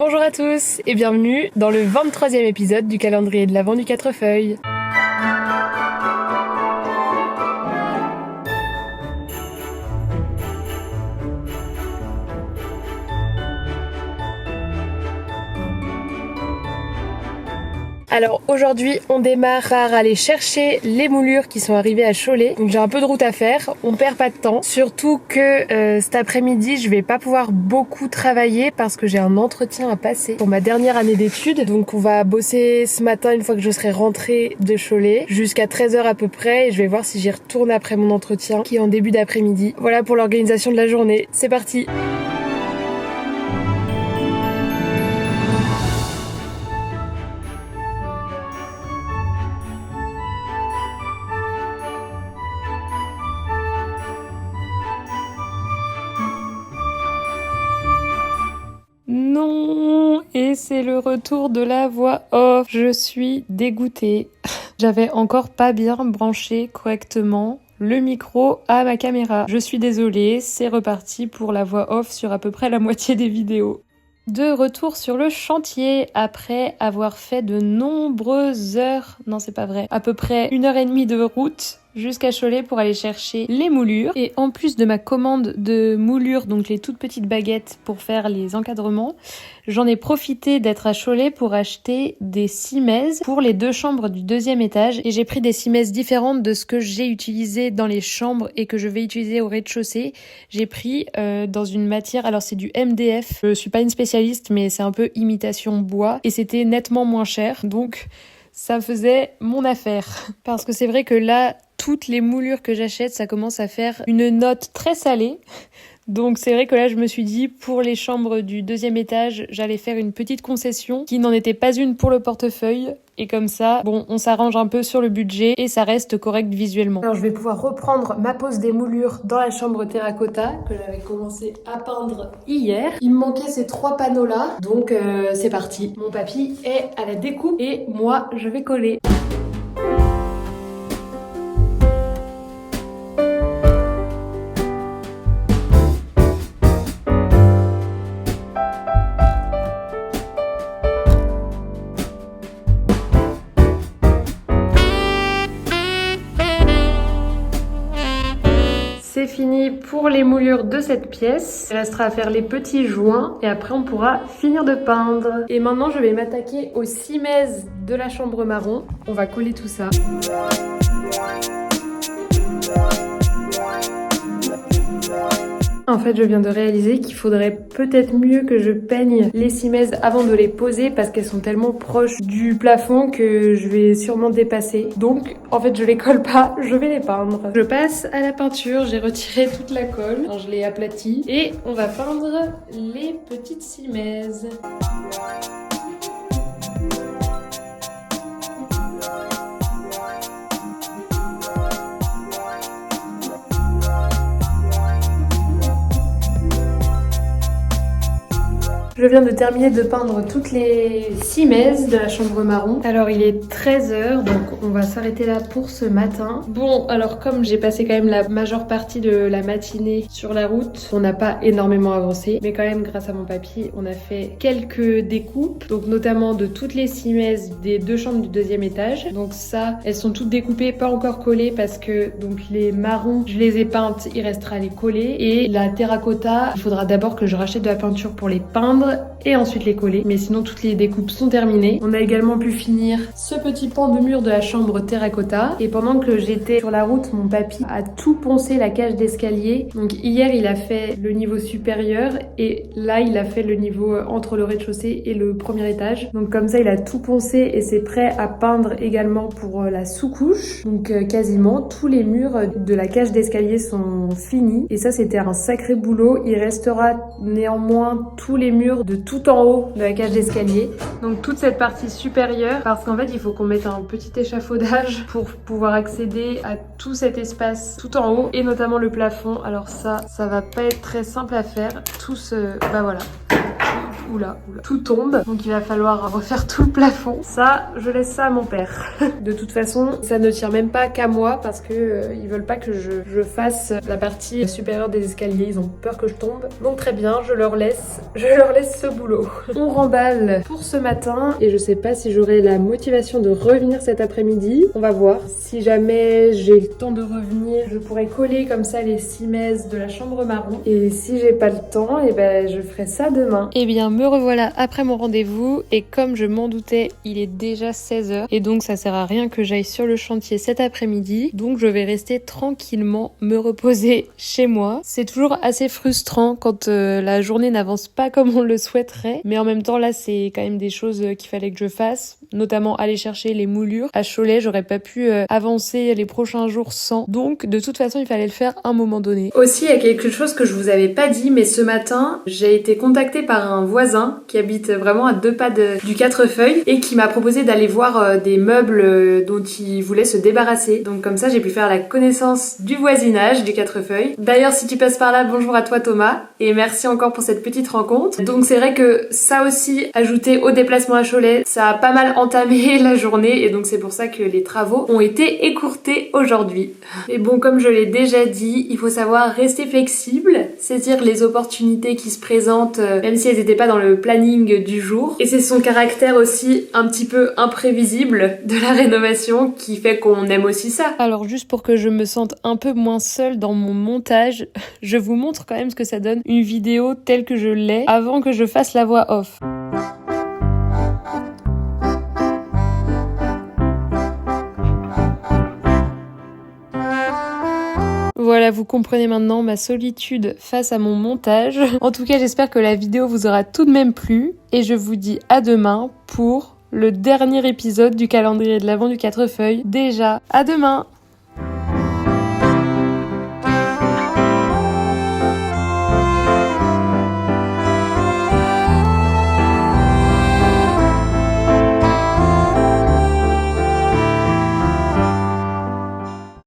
Bonjour à tous et bienvenue dans le 23e épisode du calendrier de l'Avent du 4 feuilles. Alors aujourd'hui on démarre par aller chercher les moulures qui sont arrivées à Cholet. Donc j'ai un peu de route à faire, on perd pas de temps. Surtout que cet après-midi je vais pas pouvoir beaucoup travailler parce que j'ai un entretien à passer pour ma dernière année d'études. Donc on va bosser ce matin une fois que je serai rentrée de Cholet jusqu'à 13h à peu près et je vais voir si j'y retourne après mon entretien qui est en début d'après-midi. Voilà pour l'organisation de la journée, c'est parti. Non, et c'est le retour de la voix off. Je suis dégoûtée. J'avais encore pas bien branché correctement le micro à ma caméra. Je suis désolée, c'est reparti pour la voix off sur à peu près la moitié des vidéos. De retour sur le chantier après avoir fait de nombreuses heures, non c'est pas vrai, à peu près 1h30 de route jusqu'à Cholet pour aller chercher les moulures. Et en plus de ma commande de moulures, donc les toutes petites baguettes pour faire les encadrements, j'en ai profité d'être à Cholet pour acheter des cimaises pour les 2 chambres du 2e étage. Et j'ai pris des cimaises différentes de ce que j'ai utilisé dans les chambres et que je vais utiliser au rez-de-chaussée. J'ai pris dans une matière, alors c'est du MDF, je suis pas une spécialiste mais c'est un peu imitation bois et c'était nettement moins cher, donc ça faisait mon affaire. Parce que c'est vrai que là, toutes les moulures que j'achète, ça commence à faire une note très salée. Donc c'est vrai que là, je me suis dit, pour les chambres du 2e étage, j'allais faire une petite concession qui n'en était pas une pour le portefeuille. Et comme ça, bon, on s'arrange un peu sur le budget et ça reste correct visuellement. Alors je vais pouvoir reprendre ma pose des moulures dans la chambre terracotta que j'avais commencé à peindre hier. Il me manquait ces 3 panneaux là, donc c'est parti. Mon papy est à la découpe et moi, je vais coller. C'est fini pour les moulures de cette pièce. Il restera à faire les petits joints et après on pourra finir de peindre. Et maintenant je vais m'attaquer aux cimaises de la chambre marron. On va coller tout ça. En fait, je viens de réaliser qu'il faudrait peut-être mieux que je peigne les cimaises avant de les poser parce qu'elles sont tellement proches du plafond que je vais sûrement dépasser. Donc, en fait, je les colle pas, je vais les peindre. Je passe à la peinture, j'ai retiré toute la colle, alors je l'ai aplatie et on va peindre les petites cimaises. Je viens de terminer de peindre toutes les cimaises de la chambre marron. Alors il est 13h, donc on va s'arrêter là pour ce matin. Bon, alors comme j'ai passé quand même la majeure partie de la matinée sur la route, on n'a pas énormément avancé. Mais quand même, grâce à mon papy, on a fait quelques découpes. Donc notamment de toutes les cimaises des 2 chambres du 2e étage. Donc ça, elles sont toutes découpées, pas encore collées parce que donc les marrons, je les ai peintes, il restera à les coller. Et la terracotta, il faudra d'abord que je rachète de la peinture pour les peindre et ensuite les coller, mais sinon toutes les découpes sont terminées. On a également pu finir ce petit pan de mur de la chambre terracotta et pendant que j'étais sur la route, mon papy a tout poncé la cage d'escalier. Donc hier il a fait le niveau supérieur et là il a fait le niveau entre le rez-de-chaussée et le 1er étage. Donc comme ça il a tout poncé et c'est prêt à peindre également pour la sous-couche. Donc quasiment tous les murs de la cage d'escalier sont finis et ça c'était un sacré boulot. Il restera néanmoins tous les murs de tout en haut de la cage d'escalier. Donc toute cette partie supérieure parce qu'en fait il faut qu'on mette un petit échafaudage pour pouvoir accéder à tout cet espace tout en haut et notamment le plafond. Alors ça va pas être très simple à faire. Tout ce... bah voilà. oula, tout tombe. Donc il va falloir refaire tout le plafond. Ça, je laisse ça à mon père. De toute façon, ça ne tient même pas qu'à moi parce que ils veulent pas que je fasse la partie supérieure des escaliers. Ils ont peur que je tombe. Donc très bien, je leur laisse ce boulot. On remballe pour ce matin et je sais pas si j'aurai la motivation de revenir cet après-midi. On va voir. Si jamais j'ai le temps de revenir, je pourrais coller comme ça les 6 messes de la chambre marron. Et si j'ai pas le temps, et ben je ferai ça demain. Eh bien, me revoilà après mon rendez-vous et comme je m'en doutais, il est déjà 16h et donc ça sert à rien que j'aille sur le chantier cet après-midi. Donc je vais rester tranquillement me reposer chez moi. C'est toujours assez frustrant quand la journée n'avance pas comme on le souhaiterait, mais en même temps là c'est quand même des choses qu'il fallait que je fasse, notamment aller chercher les moulures. À Cholet, j'aurais pas pu avancer les prochains jours sans. Donc de toute façon, il fallait le faire à un moment donné. Aussi, il y a quelque chose que je vous avais pas dit, mais ce matin, j'ai été contactée par un voisin qui habite vraiment à 2 pas du Quatrefeuille et qui m'a proposé d'aller voir des meubles dont il voulait se débarrasser. Donc comme ça, j'ai pu faire la connaissance du voisinage du Quatrefeuille. D'ailleurs, si tu passes par là, bonjour à toi Thomas et merci encore pour cette petite rencontre. Donc c'est vrai que ça aussi, ajouté au déplacement à Cholet, ça a pas mal entamé la journée et donc c'est pour ça que les travaux ont été écourtés aujourd'hui. Mais bon, comme je l'ai déjà dit, il faut savoir rester flexible, saisir les opportunités qui se présentent même si elles n'étaient pas dans le planning du jour. Et c'est son caractère aussi un petit peu imprévisible de la rénovation qui fait qu'on aime aussi ça. Alors juste pour que je me sente un peu moins seule dans mon montage, je vous montre quand même ce que ça donne une vidéo telle que je l'ai avant que je fasse la voix off. Voilà, vous comprenez maintenant ma solitude face à mon montage. En tout cas, j'espère que la vidéo vous aura tout de même plu et je vous dis à demain pour le dernier épisode du calendrier de l'Avent du Quatrefeuille. Déjà, à demain!